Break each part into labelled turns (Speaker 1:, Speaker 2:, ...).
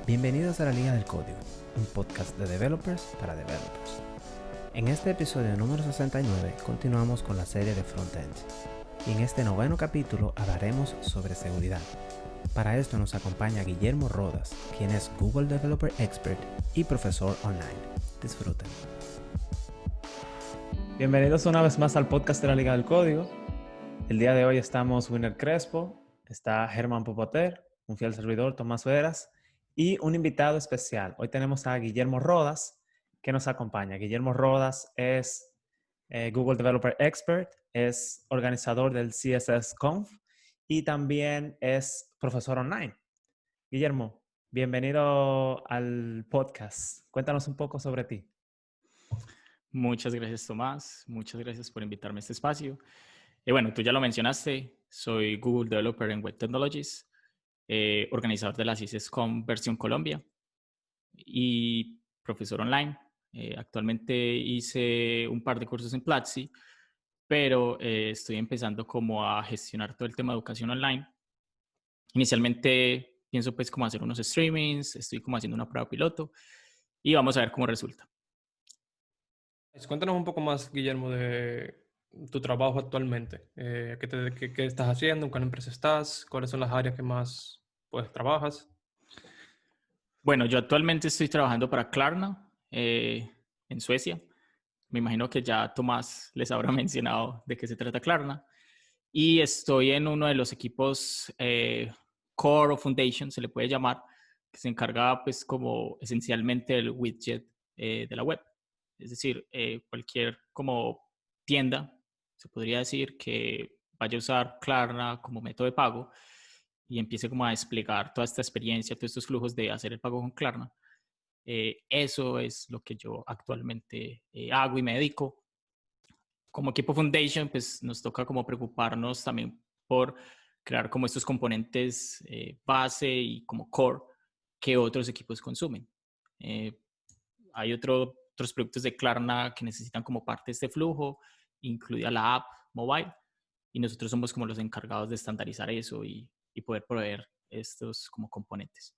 Speaker 1: Bienvenidos a la Liga del Código, un podcast de developers para developers. En este episodio número 69 continuamos con la serie de Frontend y en este noveno capítulo hablaremos sobre seguridad. Para esto nos acompaña Guillermo Rodas, quien es Google Developer Expert y profesor online. Disfruten.
Speaker 2: Bienvenidos una vez más al podcast de la Liga del Código. El día de hoy estamos Winner Crespo, está Germán Popoter, un fiel servidor, Tomás Veras, y un invitado especial. Hoy tenemos a Guillermo Rodas, que nos acompaña. Guillermo Rodas es Google Developer Expert, es organizador del CSS Conf y también es profesor online. Guillermo, bienvenido al podcast. Cuéntanos un poco sobre ti.
Speaker 3: Muchas gracias, Tomás. Muchas gracias por invitarme a este espacio. Bueno, tú ya lo mencionaste, soy Google Developer en Web Technologies, organizador de la CSSConf versión Colombia y profesor online. Actualmente hice un par de cursos en Platzi, pero estoy empezando como a gestionar todo el tema de educación online. Inicialmente pienso pues como hacer unos streamings, estoy como haciendo una prueba piloto y vamos a ver cómo resulta.
Speaker 4: Cuéntanos un poco más, Guillermo, de tu trabajo actualmente. ¿Qué estás haciendo? ¿En qué empresa estás? ¿Cuáles son las áreas que más pues, trabajas?
Speaker 3: Bueno, yo actualmente estoy trabajando para Klarna en Suecia. Me imagino que ya Tomás les habrá mencionado de qué se trata Klarna. Y estoy en uno de los equipos Core o Foundation, se le puede llamar, que se encarga pues como esencialmente del widget de la web. Es decir, cualquier como tienda, se podría decir, que vaya a usar Klarna como método de pago y empiece como a desplegar toda esta experiencia, todos estos flujos de hacer el pago con Klarna. Eso es lo que yo actualmente hago y me dedico. Como equipo Foundation, pues nos toca como preocuparnos también por crear como estos componentes base y como core que otros equipos consumen. Hay otros productos de Klarna que necesitan como parte de este flujo, incluida la app mobile, y nosotros somos como los encargados de estandarizar eso y poder proveer estos como componentes.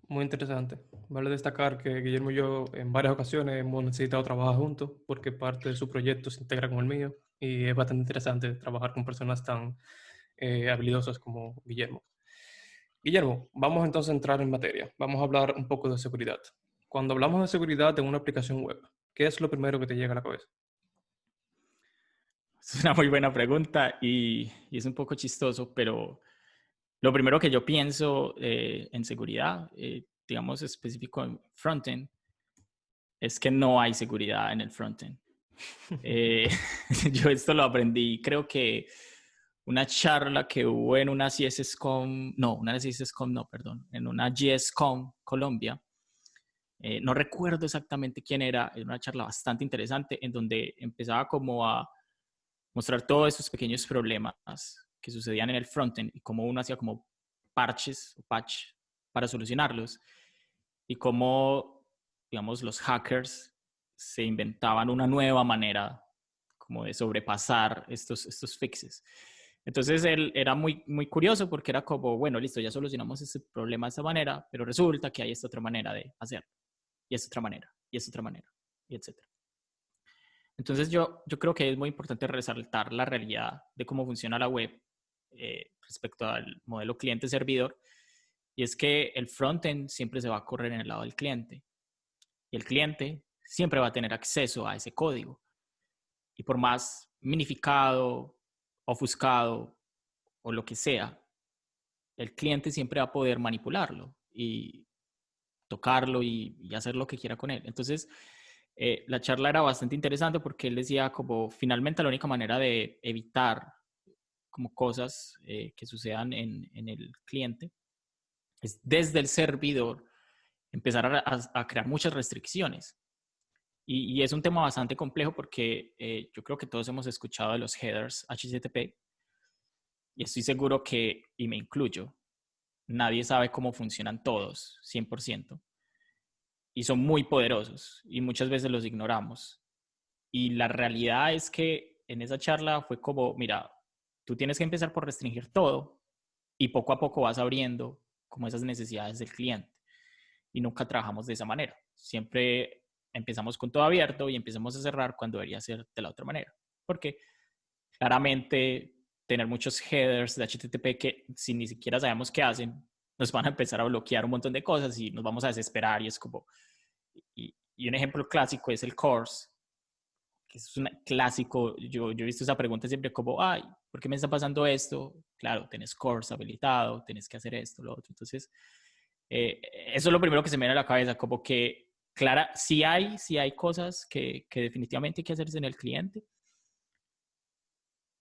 Speaker 4: Muy interesante. Vale destacar que Guillermo y yo en varias ocasiones hemos necesitado trabajar juntos porque parte de su proyecto se integra con el mío y es bastante interesante trabajar con personas tan habilidosas como Guillermo. Guillermo, vamos entonces a entrar en materia. Vamos a hablar un poco de seguridad. Cuando hablamos de seguridad en una aplicación web, ¿qué es lo primero que te llega a la cabeza?
Speaker 3: Es una muy buena pregunta y es un poco chistoso, pero lo primero que yo pienso en seguridad, digamos específico en frontend, es que no hay seguridad en el frontend. Yo esto lo aprendí, creo que una charla que hubo en una CSSConf, en una GSConf Colombia. No recuerdo exactamente quién era una charla bastante interesante en donde empezaba como a mostrar todos esos pequeños problemas que sucedían en el frontend y cómo uno hacía como parches o patch para solucionarlos y cómo, digamos, los hackers se inventaban una nueva manera como de sobrepasar estos fixes. Entonces él era muy, muy curioso porque era como, bueno, listo, ya solucionamos este problema de esta manera, pero resulta que hay esta otra manera de hacerlo, y esta otra manera, y esta otra manera, y etcétera. Entonces yo creo que es muy importante resaltar la realidad de cómo funciona la web respecto al modelo cliente-servidor, y es que el frontend siempre se va a correr en el lado del cliente, y el cliente siempre va a tener acceso a ese código. Y por más minificado, ofuscado o lo que sea, el cliente siempre va a poder manipularlo y tocarlo y hacer lo que quiera con él. Entonces, la charla era bastante interesante porque él decía como finalmente la única manera de evitar como cosas que sucedan en el cliente es desde el servidor empezar a crear muchas restricciones. Y es un tema bastante complejo porque yo creo que todos hemos escuchado de los headers HTTP y estoy seguro que, y me incluyo, nadie sabe cómo funcionan todos 100% y son muy poderosos y muchas veces los ignoramos. Y la realidad es que en esa charla fue como, mira, tú tienes que empezar por restringir todo y poco a poco vas abriendo como esas necesidades del cliente. y nunca trabajamos de esa manera. Siempre empezamos con todo abierto y empezamos a cerrar cuando debería ser de la otra manera. Porque claramente tener muchos headers de HTTP que si ni siquiera sabemos qué hacen, nos van a empezar a bloquear un montón de cosas y nos vamos a desesperar y es como... Y un ejemplo clásico es el CORS, que es un clásico. Yo he visto esa pregunta siempre como, ay, ¿por qué me está pasando esto? Claro, tenés CORS habilitado, tenés que hacer esto, lo otro. Entonces, eso es lo primero que se me viene a la cabeza, como que, clara, sí hay cosas que definitivamente hay que hacerse en el cliente,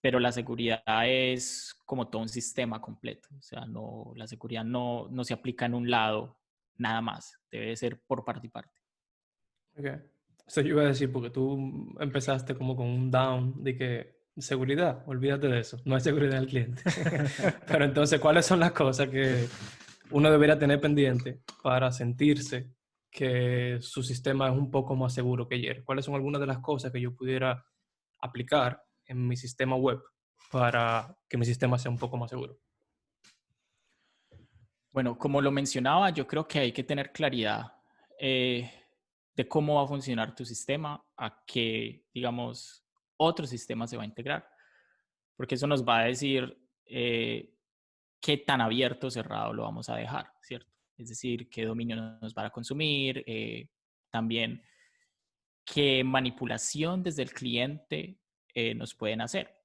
Speaker 3: pero la seguridad es como todo un sistema completo. O sea, no, la seguridad no se aplica en un lado nada más, debe ser por parte y parte.
Speaker 4: Okay. Eso yo iba a decir, porque tú empezaste como con un down de que seguridad, olvídate de eso, no hay seguridad del cliente. Pero entonces, ¿cuáles son las cosas que uno debería tener pendiente para sentirse que su sistema es un poco más seguro que ayer? ¿Cuáles son algunas de las cosas que yo pudiera aplicar en mi sistema web para que mi sistema sea un poco más seguro?
Speaker 3: Bueno, como lo mencionaba, yo creo que hay que tener claridad de cómo va a funcionar tu sistema, a qué, digamos, otro sistema se va a integrar, porque eso nos va a decir qué tan abierto o cerrado lo vamos a dejar, ¿cierto? Es decir, qué dominio nos va a consumir, también qué manipulación desde el cliente nos pueden hacer.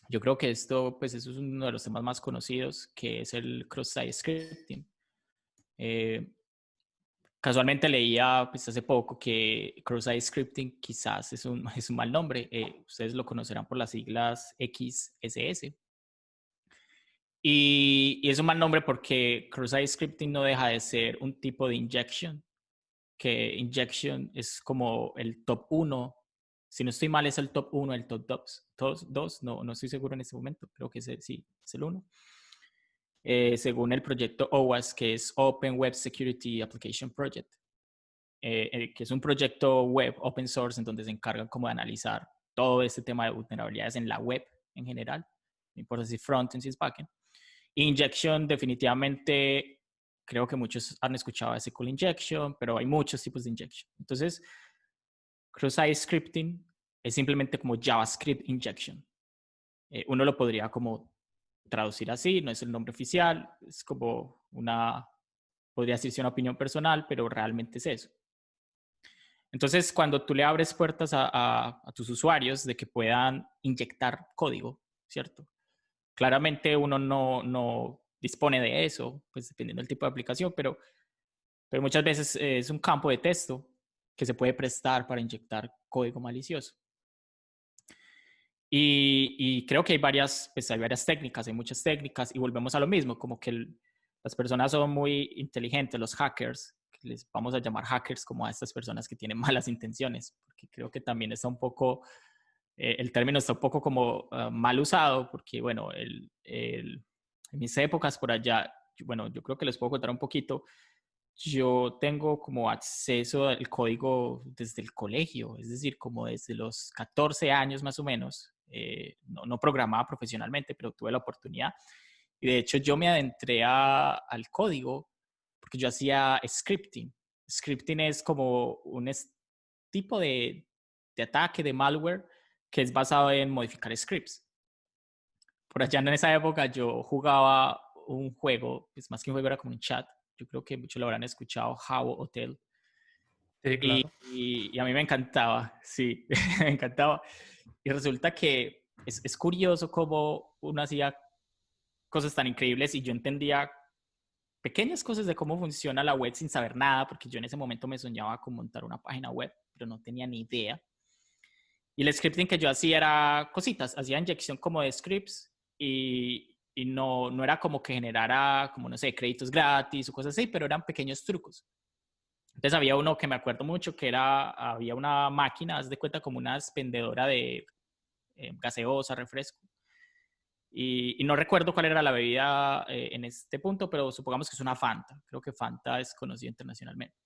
Speaker 3: Yo creo que esto, pues eso es uno de los temas más conocidos, que es el cross-site scripting. Casualmente leía pues, hace poco que cross-site scripting quizás es un mal nombre. Ustedes lo conocerán por las siglas XSS. Y es un mal nombre porque cross-site scripting no deja de ser un tipo de injection, que injection es como el top 1. Si no estoy mal, es el top 1, el top 2. No estoy seguro en este momento. Creo que sí, es el 1. Según el proyecto OWASP, que es Open Web Security Application Project, que es un proyecto web open source en donde se encargan como de analizar todo este tema de vulnerabilidades en la web en general, no importa si frontend, si es backend. Injection definitivamente, creo que muchos han escuchado de SQL Injection, pero hay muchos tipos de injection. Entonces, cross-site scripting es simplemente como JavaScript Injection. Uno lo podría como traducir así, no es el nombre oficial, es como podría decirse una opinión personal, pero realmente es eso. Entonces, cuando tú le abres puertas a tus usuarios de que puedan inyectar código, ¿cierto? Claramente uno no dispone de eso, pues dependiendo del tipo de aplicación, pero muchas veces es un campo de texto que se puede prestar para inyectar código malicioso. Y creo que hay varias técnicas, hay muchas técnicas, y volvemos a lo mismo, como que las personas son muy inteligentes, los hackers, que les vamos a llamar hackers como a estas personas que tienen malas intenciones, porque creo que también está un poco, el término está un poco como mal usado, porque bueno, en mis épocas por allá, bueno, yo creo que les puedo contar un poquito. Yo tengo como acceso al código desde el colegio, es decir, como desde los 14 años más o menos. No programaba profesionalmente, pero tuve la oportunidad. Y de hecho yo me adentré al código porque yo hacía scripting. Scripting es como un tipo de ataque, de malware, que es basado en modificar scripts. Por allá en esa época yo jugaba un juego, pues más que un juego era como un chat. Yo creo que muchos lo habrán escuchado, Habbo Hotel.
Speaker 4: Sí, claro.
Speaker 3: Y a mí me encantaba, sí, me encantaba. Y resulta que es curioso cómo uno hacía cosas tan increíbles y yo entendía pequeñas cosas de cómo funciona la web sin saber nada, porque yo en ese momento me soñaba con montar una página web, pero no tenía ni idea. Y el scripting que yo hacía era cositas, hacía inyección como de scripts y no era como que generara, como no sé, créditos gratis o cosas así, pero eran pequeños trucos. Entonces había uno que me acuerdo mucho que había una máquina, haz de cuenta como una expendedora de gaseosa, refresco. Y no recuerdo cuál era la bebida en este punto, pero supongamos que es una Fanta. Creo que Fanta es conocida internacionalmente.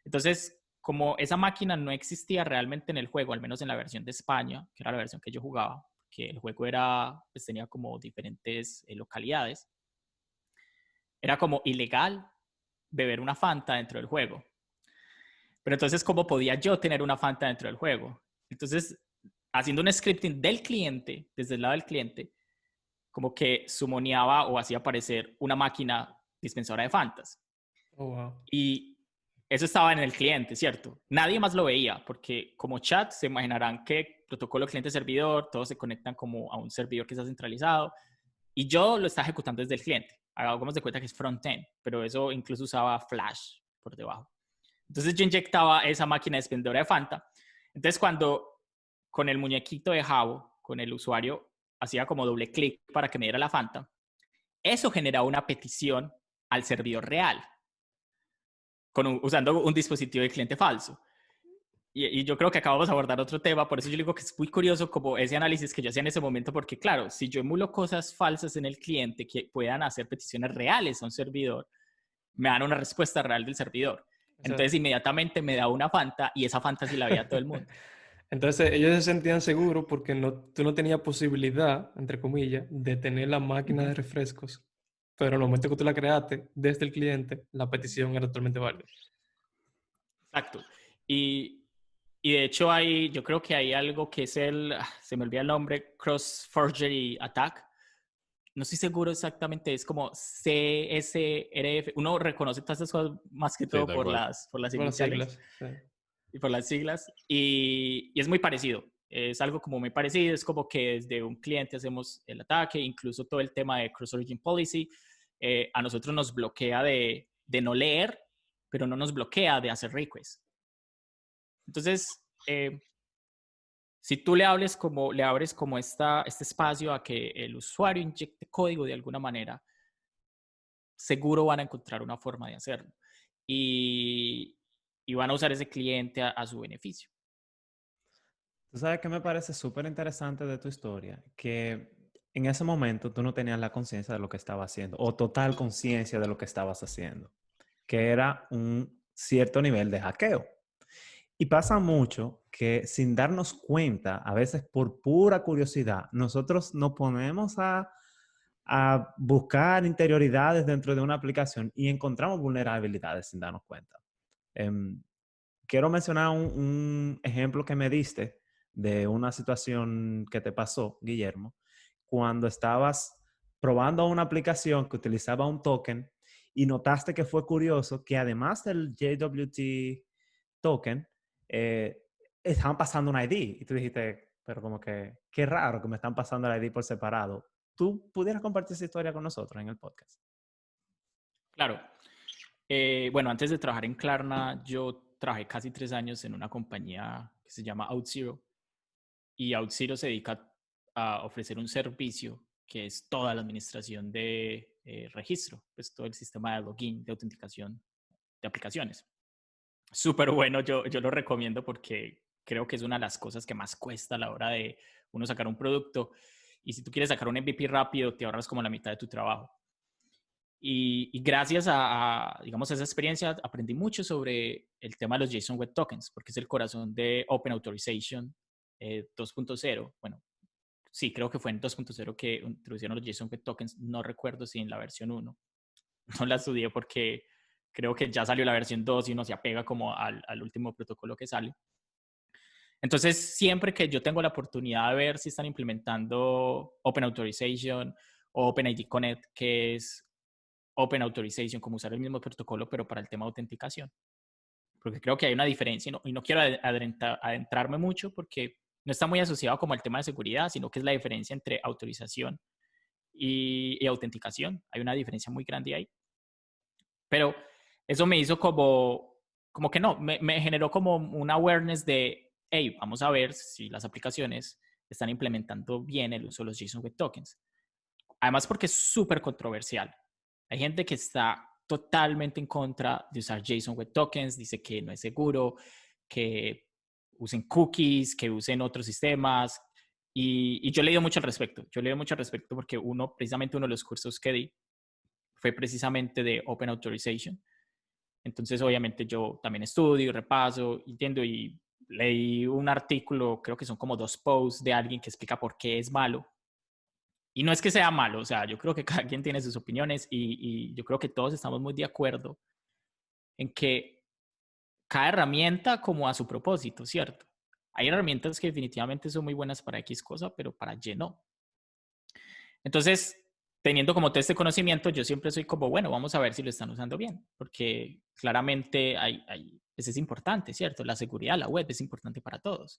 Speaker 3: Entonces, como esa máquina no existía realmente en el juego, al menos en la versión de España, que era la versión que yo jugaba, que el juego pues tenía como diferentes localidades, era como ilegal beber una Fanta dentro del juego. Pero entonces, ¿cómo podía yo tener una Fanta dentro del juego? Entonces, haciendo un scripting del cliente, desde el lado del cliente, como que sumoneaba o hacía aparecer una máquina dispensadora de Fantas.
Speaker 4: Oh, wow.
Speaker 3: Y eso estaba en el cliente, ¿cierto? Nadie más lo veía, porque como chat se imaginarán que protocolo cliente-servidor, todos se conectan como a un servidor que está centralizado, y yo lo estaba ejecutando desde el cliente. Hagamos de cuenta que es front-end, pero eso incluso usaba Flash por debajo. Entonces yo inyectaba esa máquina expendedora de Fanta. Entonces cuando con el muñequito de Jabo, con el usuario, hacía como doble clic para que me diera la Fanta, eso generaba una petición al servidor real, usando un dispositivo de cliente falso. Y yo creo que acabamos de abordar otro tema, por eso yo digo que es muy curioso como ese análisis que yo hacía en ese momento, porque claro, si yo emulo cosas falsas en el cliente que puedan hacer peticiones reales a un servidor, me dan una respuesta real del servidor. Entonces inmediatamente me da una Fanta y esa Fanta sí la veía todo el mundo.
Speaker 4: Entonces ellos se sentían seguros porque tú no tenías posibilidad, entre comillas, de tener la máquina de refrescos. Pero en el momento que tú la creaste desde el cliente, la petición era totalmente válida.
Speaker 3: Exacto. Y de hecho yo creo que hay algo que es se me olvida el nombre, Cross Forgery Attack. No estoy seguro exactamente, es como CSRF. Uno reconoce todas estas cosas más que todo por las iniciales
Speaker 4: Sí.
Speaker 3: y por las siglas. Y es muy parecido. Es algo como muy parecido. Es como que desde un cliente hacemos el ataque, incluso todo el tema de Cross Origin Policy. A nosotros nos bloquea de no leer, pero no nos bloquea de hacer requests. Entonces, si tú le abres como este espacio a que el usuario inyecte código de alguna manera, seguro van a encontrar una forma de hacerlo. Y van a usar ese cliente a su beneficio.
Speaker 2: Tú sabes que me parece súper interesante de tu historia, que en ese momento tú no tenías la conciencia de lo que estabas haciendo, o total conciencia de lo que estabas haciendo, que era un cierto nivel de hackeo. Y pasa mucho que sin darnos cuenta, a veces por pura curiosidad, nosotros nos ponemos a buscar interioridades dentro de una aplicación y encontramos vulnerabilidades sin darnos cuenta. Quiero mencionar un ejemplo que me diste de una situación que te pasó, Guillermo, cuando estabas probando una aplicación que utilizaba un token y notaste que fue curioso que además del JWT token, estaban pasando un ID. Y tú dijiste, pero como que, qué raro que me están pasando el ID por separado. ¿Tú pudieras compartir esa historia con nosotros en el podcast?
Speaker 3: Claro. Bueno, antes de trabajar en Klarna, yo trabajé casi 3 años en una compañía que se llama OutZero. Y OutZero se dedica a ofrecer un servicio que es toda la administración de registro, pues todo el sistema de login, de autenticación de aplicaciones. Súper bueno, yo lo recomiendo porque creo que es una de las cosas que más cuesta a la hora de uno sacar un producto. Y si tú quieres sacar un MVP rápido, te ahorras como la mitad de tu trabajo. Y gracias digamos, a esa experiencia aprendí mucho sobre el tema de los JSON Web Tokens, porque es el corazón de Open Authorization 2.0. Bueno, sí, creo que fue en 2.0 que introdujeron los JSON Web Tokens. No recuerdo si en la versión 1. No la estudié porque creo que ya salió la versión 2 y uno se apega como al último protocolo que sale. Entonces, siempre que yo tengo la oportunidad de ver si están implementando Open Authorization o OpenID Connect, que es Open Authorization, como usar el mismo protocolo, pero para el tema de autenticación. Porque creo que hay una diferencia y no quiero adentrarme mucho porque no está muy asociado como al tema de seguridad, sino que es la diferencia entre autorización y autenticación. Hay una diferencia muy grande ahí. Pero eso me hizo como que no, me generó como una awareness de, hey, vamos a ver si las aplicaciones están implementando bien el uso de los JSON Web Tokens. Además porque es súper controversial. Hay gente que está totalmente en contra de usar JSON Web Tokens, dice que no es seguro, que usen cookies, que usen otros sistemas. Y yo he leído mucho al respecto. Yo he leído mucho al respecto porque precisamente uno de los cursos que di fue precisamente de Open Authorization. Entonces, obviamente, yo también estudio, repaso, entiendo y leí un artículo, creo que son como 2 posts de alguien que explica por qué es malo. Y no es que sea malo, o sea, yo creo que cada quien tiene sus opiniones y yo creo que todos estamos muy de acuerdo en que cada herramienta como a su propósito, ¿cierto? Hay herramientas que definitivamente son muy buenas para X cosa, pero para Y no. Entonces, teniendo como todo este conocimiento, yo siempre soy como, bueno, vamos a ver si lo están usando bien, porque claramente eso es importante, ¿cierto? La seguridad, la web es importante para todos.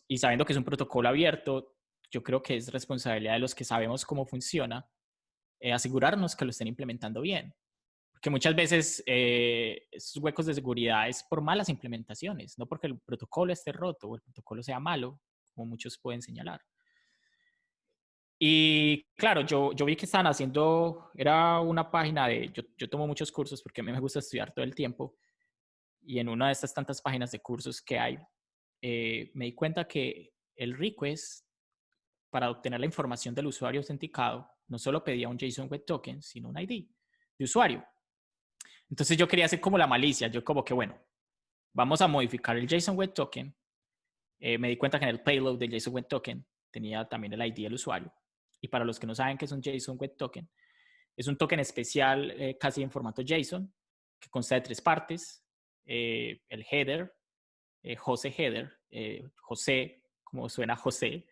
Speaker 3: Y sabiendo que es un protocolo abierto, yo creo que es responsabilidad de los que sabemos cómo funciona, asegurarnos que lo estén implementando bien. Porque muchas veces esos huecos de seguridad es por malas implementaciones, no porque el protocolo esté roto o el protocolo sea malo, como muchos pueden señalar. Y claro, yo vi que estaban haciendo, era una página yo tomo muchos cursos porque a mí me gusta estudiar todo el tiempo, y en una de estas tantas páginas de cursos que hay, me di cuenta que el request para obtener la información del usuario autenticado no solo pedía un JSON Web Token, sino un ID de usuario. Entonces yo quería hacer como la malicia, yo como que bueno, vamos a modificar el JSON Web Token. Me di cuenta que en el payload del JSON Web Token tenía también el ID del usuario. Y para los que no saben qué es un JSON Web Token, es un token especial casi en formato JSON que consta de 3 partes. El header, José header, José, como suena José,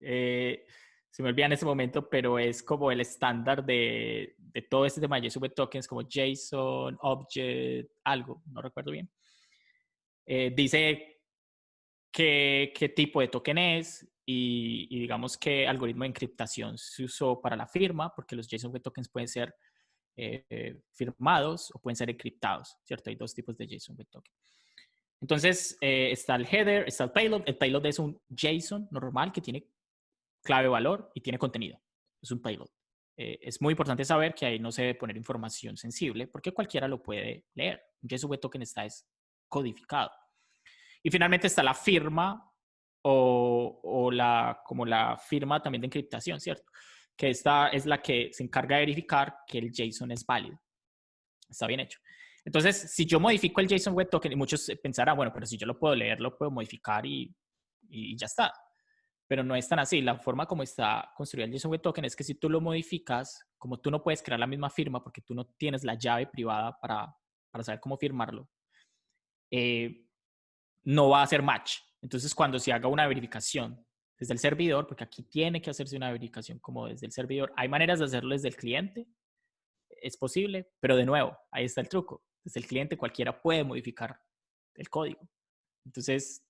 Speaker 3: se me olvida en este momento, pero es como el estándar de todo este tema de JSON Web Tokens, como JSON, Object, algo, no recuerdo bien. Dice qué tipo de token es y digamos qué algoritmo de encriptación se usó para la firma, porque los JSON Web Tokens pueden ser firmados o pueden ser encriptados, ¿cierto? Hay 2 tipos de JSON Web Token. Entonces, está el header, está el payload. El payload es un JSON normal que tiene clave valor y tiene contenido. Es un payload. Es muy importante saber que ahí no se debe poner información sensible porque cualquiera lo puede leer. Un JSON Web Token está codificado. Y finalmente está la firma como la firma también de encriptación, ¿cierto? Que esta es la que se encarga de verificar que el JSON es válido. Está bien hecho. Entonces, si yo modifico el JSON Web Token, y muchos pensarán, bueno, pero si yo lo puedo leer, lo puedo modificar y ya está. Pero no es tan así. La forma como está construido el JSON Web Token es que si tú lo modificas, como tú no puedes crear la misma firma porque tú no tienes la llave privada para saber cómo firmarlo, no va a hacer match. Entonces, cuando se haga una verificación desde el servidor, porque aquí tiene que hacerse una verificación como desde el servidor, hay maneras de hacerlo desde el cliente, es posible, pero de nuevo, ahí está el truco. Desde el cliente cualquiera puede modificar el código. Entonces,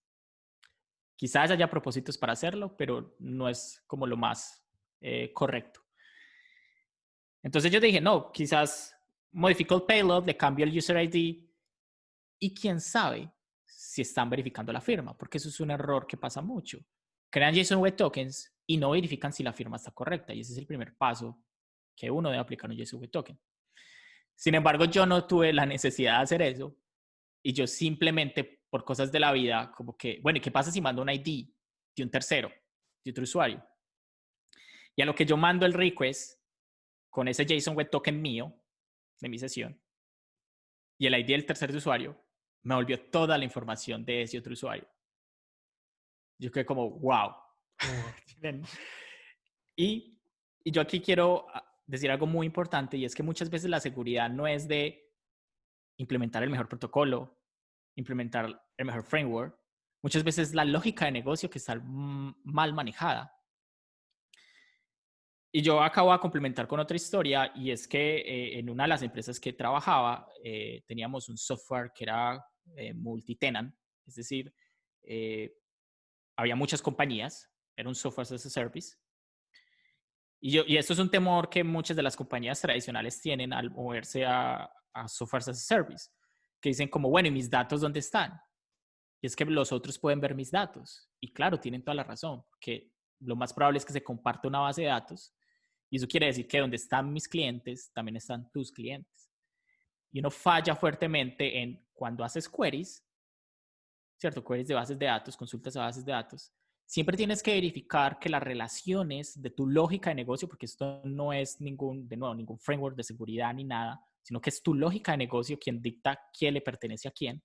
Speaker 3: quizás haya propósitos para hacerlo, pero no es como lo más correcto. Entonces yo dije, no, quizás modifico el payload, le cambio el user ID y quién sabe si están verificando la firma, porque eso es un error que pasa mucho. Crean JSON Web Tokens y no verifican si la firma está correcta, y ese es el primer paso que uno debe aplicar un JSON Web Token. Sin embargo, yo no tuve la necesidad de hacer eso y yo simplemente, por cosas de la vida, como que, bueno, ¿y qué pasa si mando un ID de un tercero, de otro usuario? Y a lo que yo mando el request con ese JSON Web Token mío, de mi sesión, y el ID del tercer usuario, me volvió toda la información de ese otro usuario. Yo quedé como, wow. y yo aquí quiero decir algo muy importante, y es que muchas veces la seguridad no es de implementar el mejor protocolo, implementar el mejor framework. Muchas veces la lógica de negocio que está mal manejada. Y yo acabo de complementar con otra historia, y es que en una de las empresas que trabajaba teníamos un software que era multi-tenant, es decir, había muchas compañías, era un software as a service. Y esto es un temor que muchas de las compañías tradicionales tienen al moverse a software as a service, que dicen como, bueno, ¿y mis datos dónde están? Y es que los otros pueden ver mis datos. Y claro, tienen toda la razón, porque lo más probable es que se comparte una base de datos. Y eso quiere decir que donde están mis clientes, también están tus clientes. Y uno falla fuertemente en cuando haces queries, ¿cierto? Queries de bases de datos, consultas a bases de datos. Siempre tienes que verificar que las relaciones de tu lógica de negocio, porque esto no es ningún framework de seguridad ni nada, sino que es tu lógica de negocio quien dicta quién le pertenece a quién.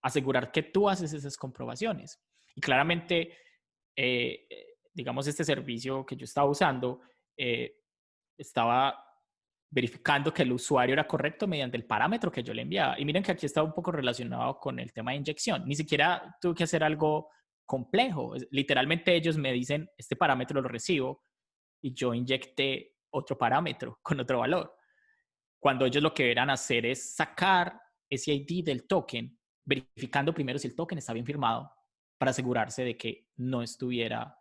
Speaker 3: Asegurar que tú haces esas comprobaciones. Y claramente, digamos, este servicio que yo estaba usando estaba verificando que el usuario era correcto mediante el parámetro que yo le enviaba. Y miren que aquí está un poco relacionado con el tema de inyección. Ni siquiera tuve que hacer algo complejo. Literalmente ellos me dicen, este parámetro lo recibo, y yo inyecté otro parámetro con otro valor. Cuando ellos lo que deberán hacer es sacar ese ID del token, verificando primero si el token está bien firmado para asegurarse de que no estuviera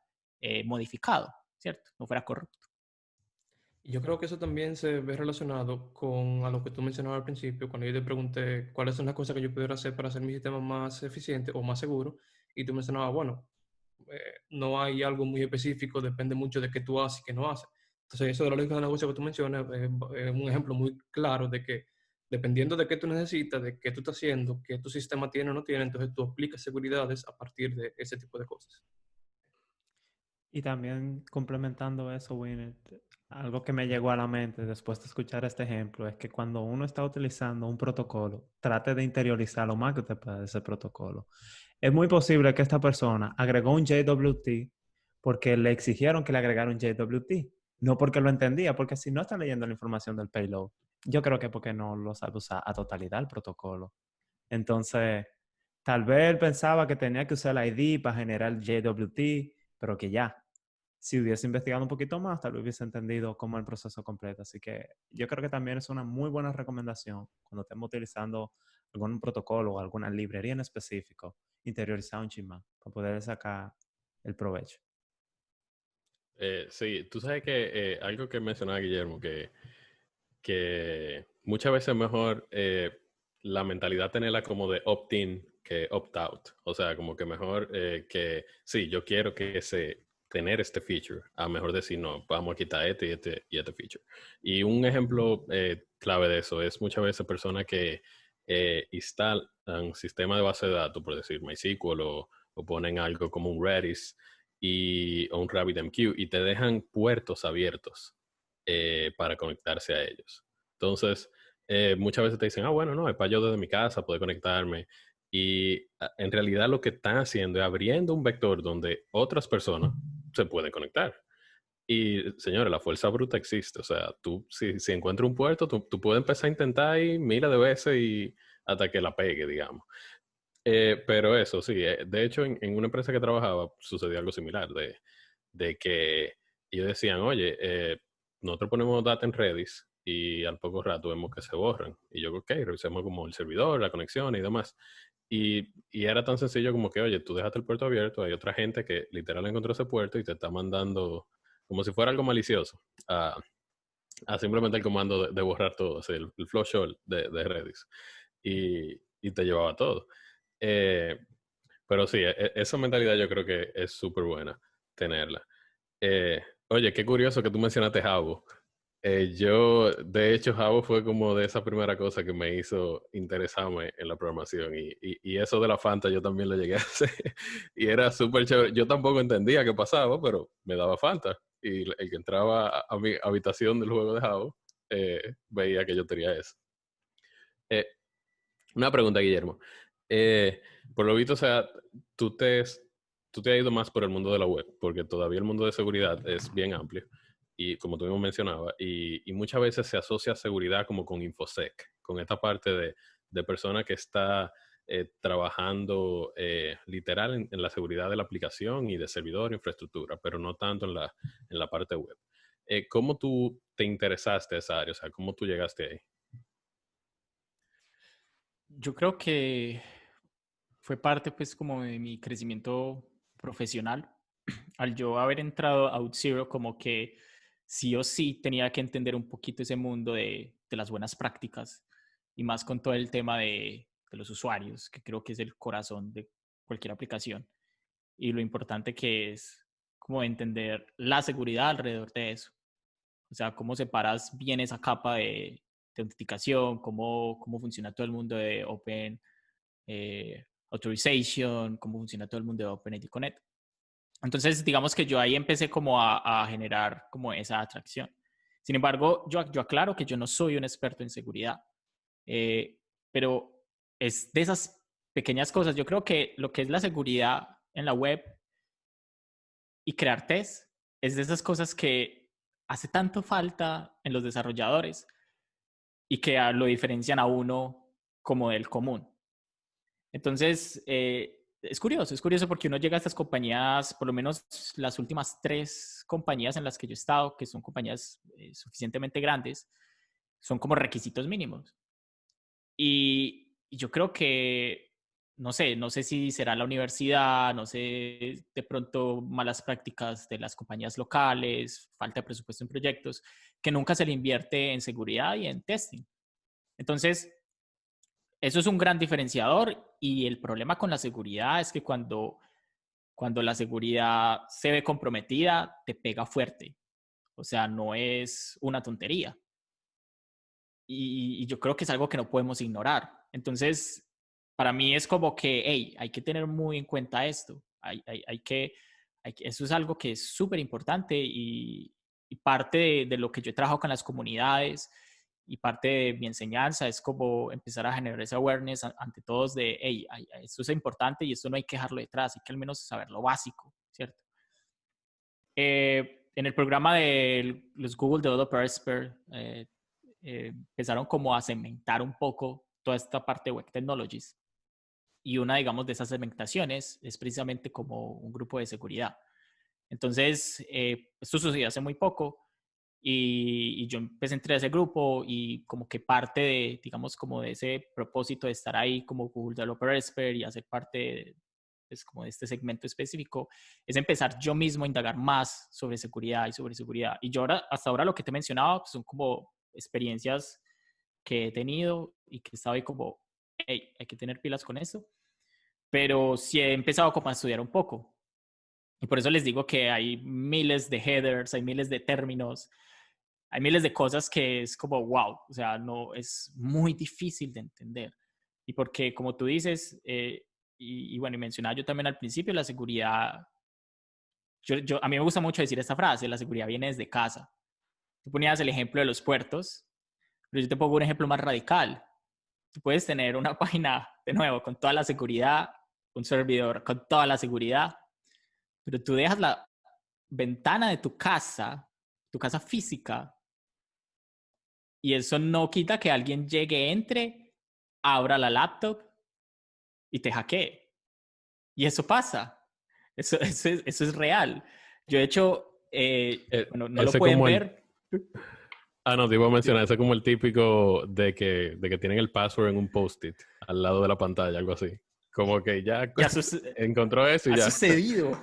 Speaker 3: modificado, ¿cierto? No fuera corrupto.
Speaker 4: Y yo creo que eso también se ve relacionado con a lo que tú mencionabas al principio, cuando yo te pregunté cuáles son las cosas que yo pudiera hacer para hacer mi sistema más eficiente o más seguro, y tú mencionabas, bueno, no hay algo muy específico, depende mucho de qué tú haces y qué no haces. Entonces, eso de la lógica de negocio que tú mencionas es un ejemplo muy claro de que dependiendo de qué tú necesitas, de qué tú estás haciendo, qué tu sistema tiene o no tiene, entonces tú aplicas seguridades a partir de ese tipo de cosas.
Speaker 2: Y también complementando eso, Winner, algo que me llegó a la mente después de escuchar este ejemplo es que cuando uno está utilizando un protocolo, trate de interiorizar lo más que usted pueda de ese protocolo. Es muy posible que esta persona agregó un JWT porque le exigieron que le agregara un JWT, no porque lo entendía, porque si no está leyendo la información del payload, yo creo que porque no lo sabe usar a totalidad el protocolo. Entonces, tal vez él pensaba que tenía que usar el ID para generar el JWT, pero que ya, si hubiese investigado un poquito más, tal vez hubiese entendido cómo es el proceso completo. Así que yo creo que también es una muy buena recomendación cuando estemos utilizando algún protocolo o alguna librería en específico, interiorizar un chin más para poder sacar el provecho.
Speaker 5: Sí, tú sabes que algo que mencionaba Guillermo, que muchas veces es mejor la mentalidad tenerla como de opt-in que opt-out. O sea, como que mejor que, sí, yo quiero tener este feature, a mejor decir, no, vamos a quitar este y este feature. Y un ejemplo clave de eso es muchas veces personas que instalan un sistema de base de datos, por decir MySQL, o ponen algo como un Redis o un RabbitMQ y te dejan puertos abiertos para conectarse a ellos. Entonces, muchas veces te dicen, bueno, no, es para yo desde mi casa poder conectarme. Y en realidad lo que están haciendo es abriendo un vector donde otras personas se pueden conectar. Y, señores, la fuerza bruta existe. O sea, tú, si encuentras un puerto, tú puedes empezar a intentar ahí miles de veces y hasta que la pegue, digamos. Pero eso, sí. De hecho, en una empresa que trabajaba sucedió algo similar, de que ellos decían, oye, nosotros ponemos data en Redis y al poco rato vemos que se borran. Y yo, ok, revisemos como el servidor, la conexión y demás. Y era tan sencillo como que, oye, tú dejaste el puerto abierto, hay otra gente que literal encontró ese puerto y te está mandando, como si fuera algo malicioso, a simplemente el comando de borrar todo, o sea, el flow short de Redis. Y te llevaba todo. Pero sí, esa mentalidad yo creo que es súper buena tenerla. Oye, qué curioso que tú mencionaste Jabo. De hecho, Jabo fue como de esa primera cosa que me hizo interesarme en la programación. Y eso de la Fanta yo también lo llegué a hacer. Y era súper chévere. Yo tampoco entendía qué pasaba, pero me daba Fanta. Y el que entraba a mi habitación del juego de Jabo veía que yo tenía eso. Eh, una pregunta, Guillermo. Por lo visto, o sea, tú te, tú te has ido más por el mundo de la web, porque todavía el mundo de seguridad es bien amplio, y como tú mismo mencionabas, y muchas veces se asocia seguridad como con InfoSec, con esta parte de persona que está trabajando literal en la seguridad de la aplicación y de servidor, infraestructura, pero no tanto en la parte web. ¿Cómo tú te interesaste en esa área? O sea, ¿cómo tú llegaste ahí?
Speaker 3: Yo creo que fue parte pues como de mi crecimiento profesional. Al yo haber entrado a OutZero, como que sí o sí tenía que entender un poquito ese mundo de las buenas prácticas y más con todo el tema de los usuarios, que creo que es el corazón de cualquier aplicación y lo importante que es como entender la seguridad alrededor de eso. O sea, cómo separas bien esa capa de autenticación, cómo funciona todo el mundo de Open Authorization, cómo funciona todo el mundo de OpenID Connect. Entonces, digamos que yo ahí empecé como a generar como esa atracción. Sin embargo, yo aclaro que yo no soy un experto en seguridad, pero es de esas pequeñas cosas. Yo creo que lo que es la seguridad en la web y crear test es de esas cosas que hace tanto falta en los desarrolladores, y que lo diferencian a uno como del común. Entonces, es curioso porque uno llega a estas compañías, por lo menos las últimas 3 compañías en las que yo he estado, que son compañías suficientemente grandes, son como requisitos mínimos. Y yo creo que, no sé si será la universidad, no sé, de pronto malas prácticas de las compañías locales, falta de presupuesto en proyectos, que nunca se le invierte en seguridad y en testing. Entonces, eso es un gran diferenciador y el problema con la seguridad es que cuando la seguridad se ve comprometida, te pega fuerte. O sea, no es una tontería. Y yo creo que es algo que no podemos ignorar. Entonces, para mí es como que, hey, hay que tener muy en cuenta esto. Eso es algo que es súper importante y parte de lo que yo trabajo con las comunidades y parte de mi enseñanza es como empezar a generar esa awareness ante todos de, hey, esto es importante y esto no hay que dejarlo detrás, hay que al menos saber lo básico, ¿cierto? En el programa de los Google Developer Expert, empezaron como a segmentar un poco toda esta parte de Web Technologies. Y una, digamos, de esas segmentaciones es precisamente como un grupo de seguridad. Entonces, esto sucedió hace muy poco y yo empecé a entrar a ese grupo y como que parte de, digamos, como de ese propósito de estar ahí como Google Developer Expert y hacer parte de, pues, como de este segmento específico, es empezar yo mismo a indagar más sobre seguridad y sobre seguridad. Y yo ahora, hasta ahora lo que te he mencionado pues, son como experiencias que he tenido y que estaba ahí como, hey, hay que tener pilas con eso. Pero sí he empezado como a estudiar un poco. Y por eso les digo que hay miles de headers, hay miles de términos, hay miles de cosas que es como, wow, o sea, no, es muy difícil de entender. Y porque, como tú dices, y bueno, y mencionaba yo también al principio, la seguridad, a mí me gusta mucho decir esta frase, la seguridad viene desde casa. Tú ponías el ejemplo de los puertos, pero yo te pongo un ejemplo más radical. Tú puedes tener una página, de nuevo, con toda la seguridad, un servidor con toda la seguridad, pero tú dejas la ventana de tu casa física, y eso no quita que alguien llegue, entre, abra la laptop y te hackee. Y eso pasa. Eso es real. Yo, de hecho, bueno, no lo
Speaker 5: Ese
Speaker 3: pueden
Speaker 5: como
Speaker 3: ver.
Speaker 5: no, te iba a mencionar, ese es como el típico de que tienen el password en un post-it al lado de la pantalla, algo así. Como que ya
Speaker 3: Ya
Speaker 5: encontró eso y
Speaker 3: ha
Speaker 5: ya.
Speaker 3: sucedido.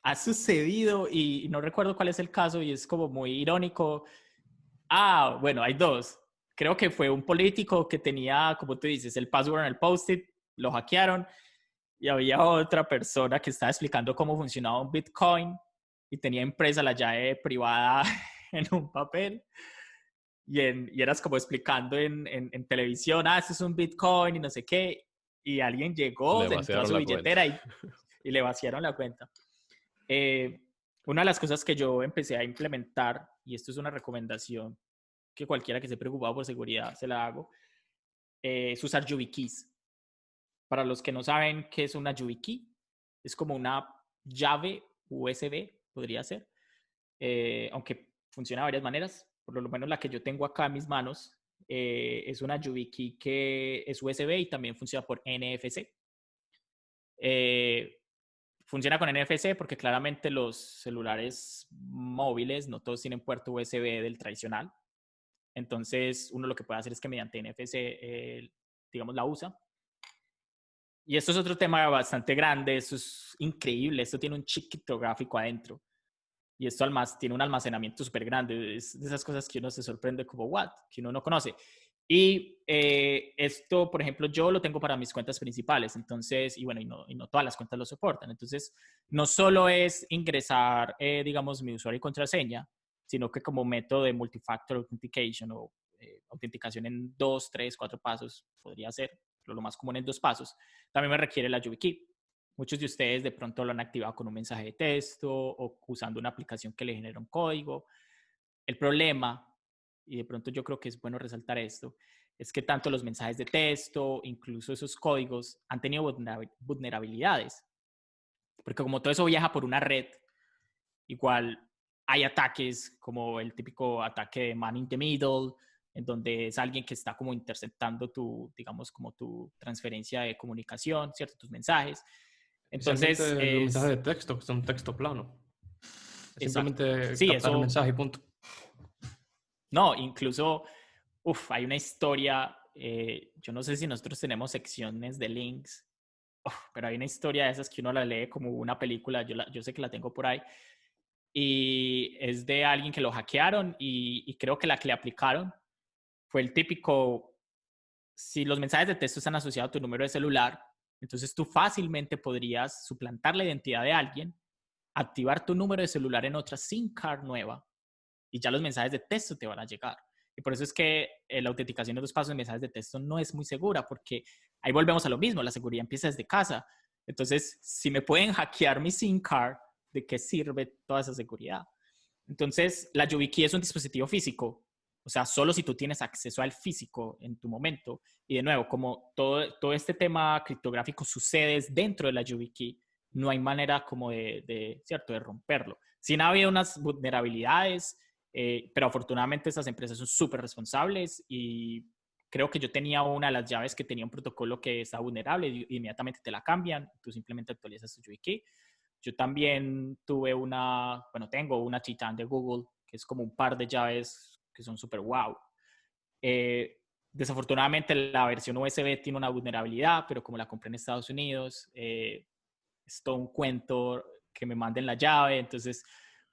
Speaker 3: Ha sucedido y no recuerdo cuál es el caso y es como muy irónico. Ah, bueno, hay 2. Creo que fue un político que tenía, como tú dices, el password en el post-it, lo hackearon y había otra persona que estaba explicando cómo funcionaba un Bitcoin y tenía impresa la llave privada en un papel y eras como explicando en televisión, esto es un Bitcoin y no sé qué, y alguien llegó,
Speaker 5: Le
Speaker 3: entró a
Speaker 5: vaciaron
Speaker 3: su
Speaker 5: la cuenta.
Speaker 3: billetera y le vaciaron la cuenta. Una de las cosas que yo empecé a implementar, y esto es una recomendación que cualquiera que esté preocupado por seguridad se la hago, es usar YubiKeys. Para los que no saben qué es una YubiKey, es como una llave USB, podría ser, aunque funciona de varias maneras. Por lo menos la que yo tengo acá en mis manos es una YubiKey que es USB y también funciona por NFC. Funciona con NFC porque claramente los celulares móviles no todos tienen puerto USB del tradicional. Entonces, uno lo que puede hacer es que mediante NFC, digamos, la usa. Y esto es otro tema bastante grande, esto es increíble, esto tiene un chip criptográfico adentro. Y esto tiene un almacenamiento súper grande, es de esas cosas que uno se sorprende como, what, que uno no conoce. Y esto, por ejemplo, yo lo tengo para mis cuentas principales, entonces, y bueno, y no todas las cuentas lo soportan. Entonces, no solo es ingresar, digamos, mi usuario y contraseña, sino que como método de multifactor authentication o autenticación en 2, 3, 4 pasos, podría ser, pero lo más común en 2 pasos, también me requiere la YubiKey. Muchos de ustedes de pronto lo han activado con un mensaje de texto o usando una aplicación que le genera un código. El problema, y de pronto yo creo que es bueno resaltar esto, es que tanto los mensajes de texto, incluso esos códigos, han tenido vulnerabilidades. Porque como todo eso viaja por una red, igual hay ataques como el típico ataque de man in the middle, en donde es alguien que está como interceptando tu, digamos, como tu transferencia de comunicación, ¿cierto? Tus mensajes. Entonces,
Speaker 4: Especialmente los mensajes de texto, que son texto plano. Es
Speaker 3: exacto.
Speaker 4: simplemente
Speaker 3: Sí,
Speaker 4: captar el
Speaker 3: eso,
Speaker 4: mensaje y punto.
Speaker 3: no, incluso, hay una historia, yo no sé si nosotros tenemos secciones de links, pero hay una historia de esas que uno la lee como una película, yo sé que la tengo por ahí, y es de alguien que lo hackearon y creo que la que le aplicaron fue el típico, si los mensajes de texto están asociados a tu número de celular, entonces tú fácilmente podrías suplantar la identidad de alguien, activar tu número de celular en otra SIM card nueva y ya los mensajes de texto te van a llegar. Y por eso es que la autenticación de 2 pasos en mensajes de texto no es muy segura, porque ahí volvemos a lo mismo, la seguridad empieza desde casa. Entonces, si me pueden hackear mi SIM card, ¿de qué sirve toda esa seguridad? Entonces, la YubiKey es un dispositivo físico, o sea, solo si tú tienes acceso al físico en tu momento. Y de nuevo, como todo este tema criptográfico sucede dentro de la YubiKey, no hay manera como ¿cierto?, de romperlo. Sí han habido unas vulnerabilidades, pero afortunadamente esas empresas son súper responsables y creo que yo tenía una de las llaves que tenía un protocolo que estaba vulnerable y inmediatamente te la cambian, tú simplemente actualizas tu YubiKey. Yo también tengo una Titan de Google, que es como un par de llaves que son súper wow. Desafortunadamente la versión USB tiene una vulnerabilidad, pero como la compré en Estados Unidos, es todo un cuento que me manden la llave, entonces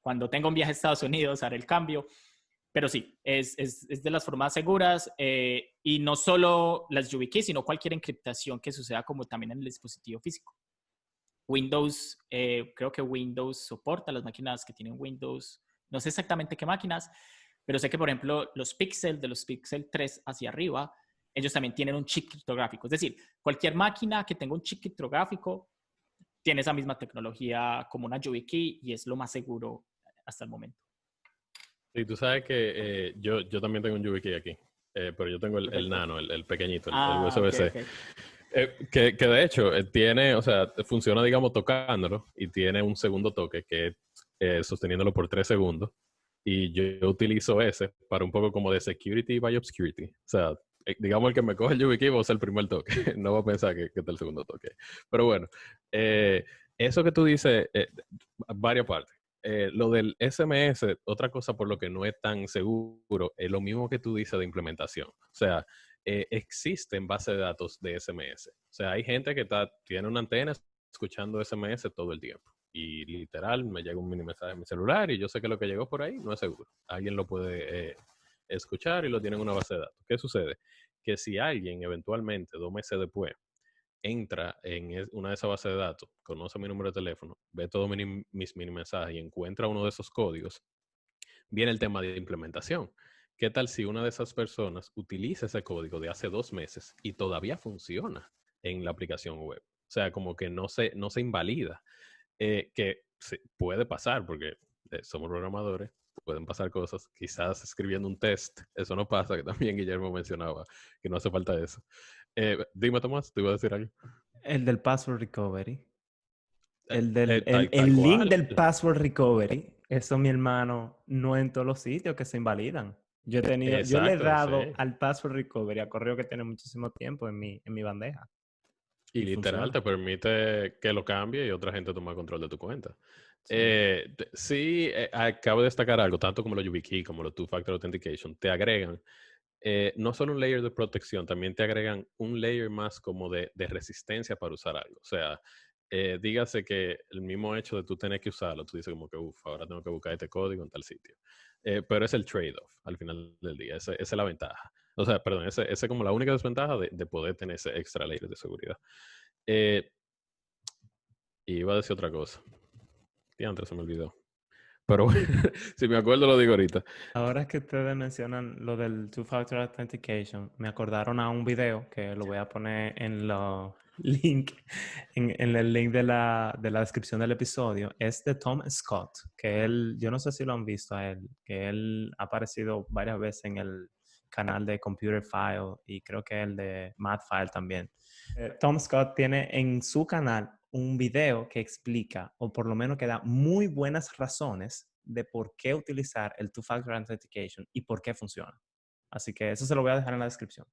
Speaker 3: cuando tenga un viaje a Estados Unidos haré el cambio. Pero sí, es de las formas seguras y no solo las YubiKey, sino cualquier encriptación que suceda como también en el dispositivo físico. Windows, creo que Windows soporta las máquinas que tienen Windows, no sé exactamente qué máquinas, pero sé que, por ejemplo, los Pixel, de los Pixel 3 hacia arriba, ellos también tienen un chip criptográfico. Es decir, cualquier máquina que tenga un chip criptográfico tiene esa misma tecnología como una YubiKey y es lo más seguro hasta el momento.
Speaker 5: Sí, tú sabes que yo también tengo un YubiKey aquí, pero yo tengo el nano, el pequeñito, el USB-C.
Speaker 3: Okay.
Speaker 5: Que de hecho tiene, o sea, funciona, digamos, tocándolo y tiene un segundo toque que es sosteniéndolo por 3 segundos. Y yo utilizo ese para un poco como de security by obscurity. O sea, digamos, el que me coge el YubiKey va a ser el primer toque. No va a pensar que está el segundo toque. Pero bueno, eso que tú dices, varias partes. Lo del SMS, otra cosa por lo que no es tan seguro, es lo mismo que tú dices de implementación. O sea, existen bases de datos de SMS. O sea, hay gente que tiene una antena escuchando SMS todo el tiempo. Y literal, me llega un mini mensaje en mi celular y yo sé que lo que llegó por ahí no es seguro. Alguien lo puede escuchar y lo tiene en una base de datos. ¿Qué sucede? Que si alguien eventualmente, 2 meses después, entra en una de esas bases de datos, conoce mi número de teléfono, ve todos mis mini mensajes y encuentra uno de esos códigos, viene el tema de implementación. ¿Qué tal si una de esas personas utiliza ese código de hace 2 meses y todavía funciona en la aplicación web? O sea, como que no se invalida. Que puede pasar porque somos programadores, pueden pasar cosas. Quizás escribiendo un test, eso no pasa, que también Guillermo mencionaba que no hace falta eso. Dime, Tomás, ¿te iba a decir algo?
Speaker 1: El del password recovery.
Speaker 5: Tal
Speaker 1: El link
Speaker 5: cual.
Speaker 1: del password recovery. Eso, mi hermano, no en todos los sitios que se invalidan. Yo le he
Speaker 5: Exacto, sí.
Speaker 1: dado al password recovery a correo que tiene muchísimo tiempo en mi bandeja.
Speaker 5: Y literal
Speaker 1: funciona.
Speaker 5: te permite que lo cambie y otra gente toma control de tu cuenta.
Speaker 1: Sí.
Speaker 5: Sí, acabo de destacar algo, tanto como los YubiKey, como los Two-Factor Authentication, te agregan no solo un layer de protección, también te agregan un layer más como de resistencia para usar algo. O sea, dígase que el mismo hecho de tú tener que usarlo, tú dices como que, ahora tengo que buscar este código en tal sitio. Pero es el trade-off al final del día, esa es la ventaja. O sea, perdón, esa es como la única desventaja de poder tener ese extra layer de seguridad. Y iba a decir otra cosa. Diantre, se me olvidó. Pero bueno, si me acuerdo lo digo ahorita.
Speaker 1: Ahora que ustedes mencionan lo del Two-Factor Authentication, me acordaron a un video que lo voy a poner en los link, en el link de la descripción del episodio. Es de Tom Scott, que él, yo no sé si lo han visto a él, que él ha aparecido varias veces en el canal de Computer File y creo que el de Math File también. Tom Scott tiene en su canal un video que explica, o por lo menos que da muy buenas razones de por qué utilizar el Two-Factor Authentication y por qué funciona.
Speaker 2: Así que eso se lo voy a dejar en la descripción.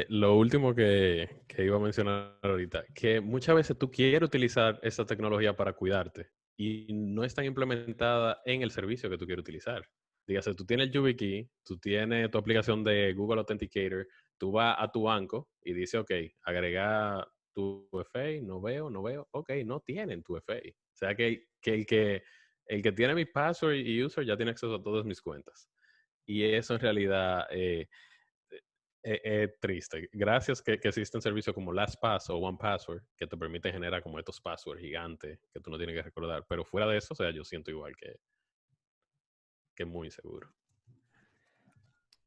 Speaker 5: Lo último que iba a mencionar ahorita, que muchas veces tú quieres utilizar esa tecnología para cuidarte y no está implementada en el servicio que tú quieres utilizar. Dígase, tú tienes el YubiKey, tú tienes tu aplicación de Google Authenticator, tú vas a tu banco y dices, ok, agrega tu FA, no veo, ok, no tienen tu FA. O sea el que tiene mi password y user ya tiene acceso a todas mis cuentas. Y eso en realidad es triste. Gracias que existen servicios como LastPass o OnePassword que te permiten generar como estos passwords gigantes que tú no tienes que recordar. Pero fuera de eso, o sea, yo siento igual que es muy inseguro.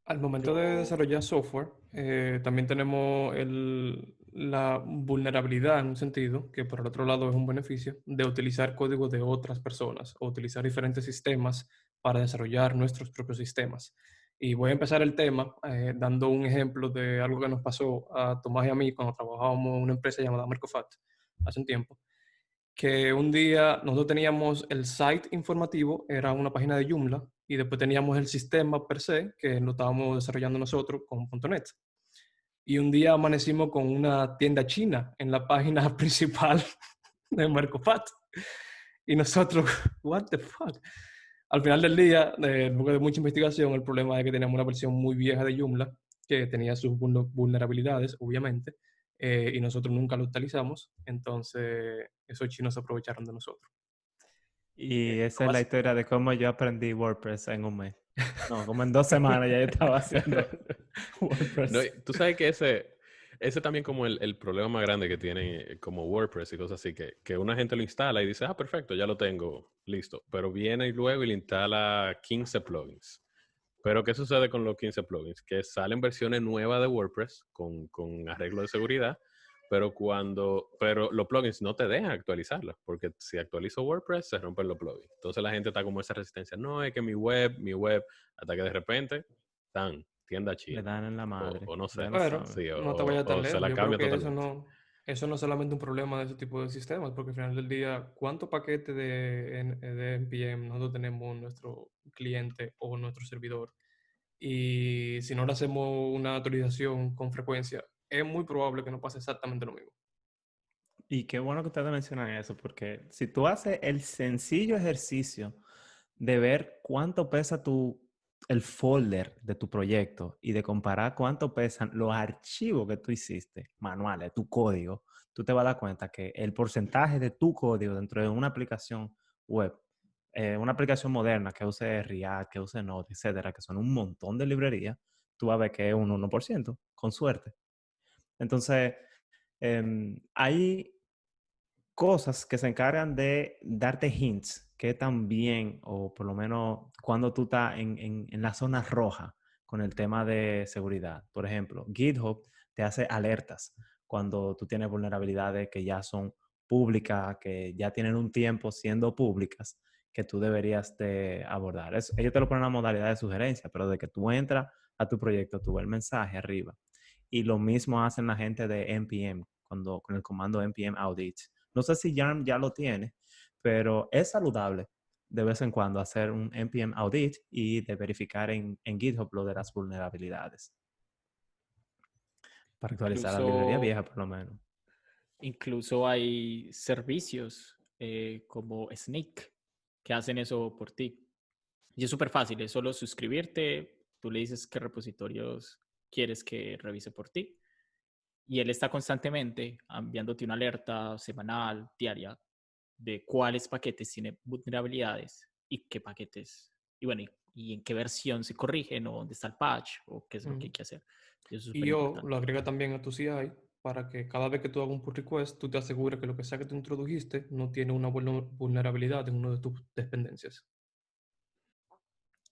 Speaker 4: Al momento de desarrollar software, también tenemos la vulnerabilidad en un sentido, que por el otro lado es un beneficio, de utilizar código de otras personas o utilizar diferentes sistemas para desarrollar nuestros propios sistemas. Y voy a empezar el tema dando un ejemplo de algo que nos pasó a Tomás y a mí cuando trabajábamos en una empresa llamada Mercofat hace un tiempo, que un día nosotros teníamos el site informativo, era una página de Joomla, y después teníamos el sistema per se, que lo estábamos desarrollando nosotros con .NET. Y un día amanecimos con una tienda china en la página principal de Mercofat. Y nosotros, what the fuck? Al final del día, luego de mucha investigación, el problema es que teníamos una versión muy vieja de Joomla, que tenía sus vulnerabilidades, obviamente, y nosotros nunca lo utilizamos. Entonces, esos chinos se aprovecharon de nosotros.
Speaker 2: Y esa es la historia de cómo yo aprendí WordPress en un mes. No, como en 2 semanas ya yo estaba haciendo WordPress.
Speaker 5: No, tú sabes que ese también como el problema más grande que tiene como WordPress y cosas así, que una gente lo instala y dice, ah, perfecto, ya lo tengo, listo. Pero viene y luego y le instala 15 plugins. Pero ¿qué sucede con los 15 plugins? Que salen versiones nuevas de WordPress con arreglo de seguridad, pero los plugins no te dejan actualizarlas, porque si actualizo WordPress se rompen los plugins. Entonces la gente está como esa resistencia, no, es que mi web, hasta que de repente, tienda
Speaker 2: Le
Speaker 5: china.
Speaker 2: dan en la madre.
Speaker 5: O no sé.
Speaker 2: Ya lo
Speaker 4: Pero
Speaker 2: saben.
Speaker 5: Sí,
Speaker 4: no te vayas tan
Speaker 5: o se
Speaker 4: lejos.
Speaker 5: la
Speaker 4: Yo creo
Speaker 5: cambia
Speaker 4: que
Speaker 5: totalmente.
Speaker 4: eso no es solamente un problema de ese tipo de sistemas, porque al final del día, ¿cuántos paquetes de NPM nosotros tenemos en nuestro cliente o en nuestro servidor? Y si no le hacemos una actualización con frecuencia, es muy probable que nos pase exactamente lo mismo.
Speaker 2: Y qué bueno que ustedes mencionan eso, porque si tú haces el sencillo ejercicio de ver cuánto pesa el folder de tu proyecto y de comparar cuánto pesan los archivos que tú hiciste, manuales, tu código, tú te vas a dar cuenta que el porcentaje de tu código dentro de una aplicación web, una aplicación moderna que use React, que use Node, etcétera, que son un montón de librerías, tú vas a ver que es un 1%, con suerte. Entonces, hay cosas que se encargan de darte hints que también, o por lo menos cuando tú estás en la zona roja con el tema de seguridad. Por ejemplo, GitHub te hace alertas cuando tú tienes vulnerabilidades que ya son públicas, que ya tienen un tiempo siendo públicas, que tú deberías de abordar. Ellos te lo ponen en la modalidad de sugerencia, pero de que tú entras a tu proyecto, tú ves el mensaje arriba. Y lo mismo hacen la gente de NPM con el comando npm audit. No sé si Yarn ya lo tiene, pero es saludable de vez en cuando hacer un npm audit y de verificar en GitHub lo de las vulnerabilidades. Para actualizar la librería vieja, por lo menos.
Speaker 3: Incluso hay servicios como Snake que hacen eso por ti. Y es súper fácil, es solo suscribirte, tú le dices qué repositorios quieres que revise por ti. Y él está constantemente enviándote una alerta semanal, diaria, de cuáles paquetes tiene vulnerabilidades y qué paquetes, y bueno, y en qué versión se corrigen, o dónde está el patch, o qué es lo que hay que hacer. Y eso es
Speaker 4: Y
Speaker 3: súper
Speaker 4: yo
Speaker 3: importante.
Speaker 4: lo agrego también a tu CI para que cada vez que tú hagas un pull request, tú te asegures que lo que sea que tú introdujiste no tiene una vulnerabilidad en una de tus dependencias.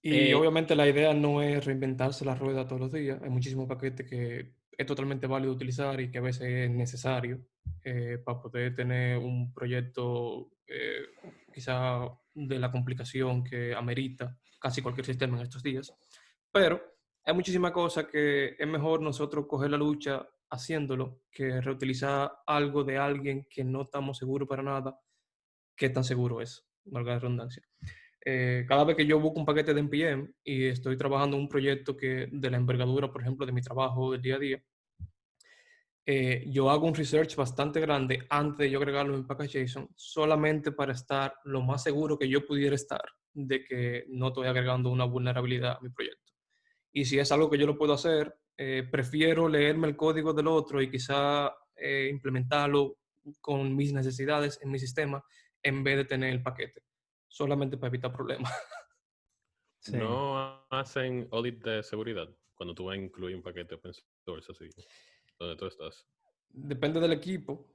Speaker 4: Y
Speaker 3: Eh,
Speaker 4: obviamente la idea no es reinventarse la rueda todos los días. Hay muchísimos paquetes que es totalmente válido utilizar y que a veces es necesario para poder tener un proyecto quizá de la complicación que amerita casi cualquier sistema en estos días. Pero hay muchísimas cosas que es mejor nosotros coger la lucha haciéndolo que reutilizar algo de alguien que no estamos seguros para nada qué tan seguro es, valga la redundancia. cada vez que yo busco un paquete de NPM y estoy trabajando en un proyecto que de la envergadura, por ejemplo, de mi trabajo del día a día, yo hago un research bastante grande antes de yo agregarlo en Package.json, solamente para estar lo más seguro que yo pudiera estar de que no estoy agregando una vulnerabilidad a mi proyecto. Y si es algo que yo lo puedo hacer, prefiero leerme el código del otro y quizá implementarlo con mis necesidades en mi sistema en vez de tener el paquete, solamente para evitar problemas.
Speaker 2: Sí.
Speaker 5: ¿No hacen audit de seguridad cuando tú vas a incluir un paquete open source así, donde tú estás?
Speaker 4: Depende del equipo,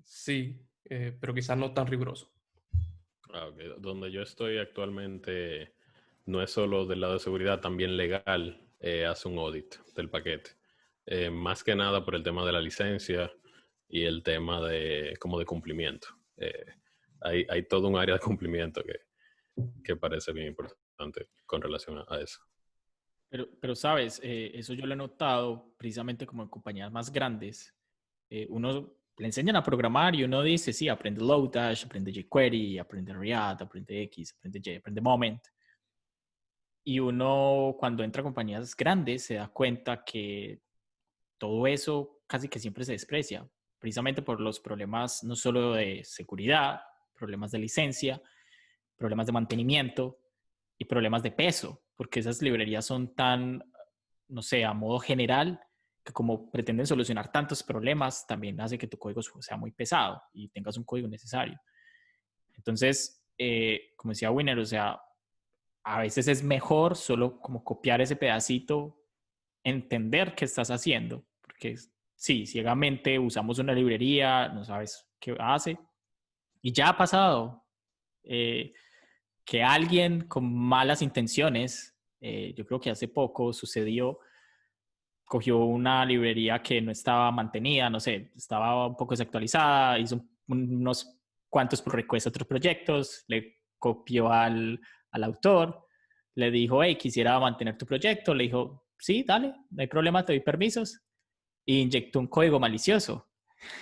Speaker 4: sí, pero quizás no tan riguroso.
Speaker 5: Ok. Donde yo estoy actualmente no es solo del lado de seguridad, también legal hace un audit del paquete. Más que nada por el tema de la licencia y el tema de como de cumplimiento. Hay todo un área de cumplimiento que parece bien importante con relación a eso.
Speaker 3: Pero sabes, eso yo lo he notado precisamente como en compañías más grandes. Uno le enseñan a programar y uno dice, sí, aprende Lodash, aprende jQuery, aprende React, aprende X, aprende Y, aprende Moment. Y uno cuando entra a compañías grandes se da cuenta que todo eso casi que siempre se desprecia, precisamente por los problemas no solo de seguridad, problemas de licencia, problemas de mantenimiento y problemas de peso, porque esas librerías son tan, no sé, a modo general, que como pretenden solucionar tantos problemas, también hace que tu código sea muy pesado y tengas un código necesario. Entonces, como decía Winner, o sea, a veces es mejor solo como copiar ese pedacito, entender qué estás haciendo, porque sí, ciegamente usamos una librería, no sabes qué hace, y ya ha pasado que alguien con malas intenciones, yo creo que hace poco sucedió, cogió una librería que no estaba mantenida, no sé, estaba un poco desactualizada, hizo unos cuantos pull requests a otros proyectos, le copió al autor, le dijo, hey, quisiera mantener tu proyecto, le dijo, sí, dale, no hay problema, te doy permisos, e inyectó un código malicioso.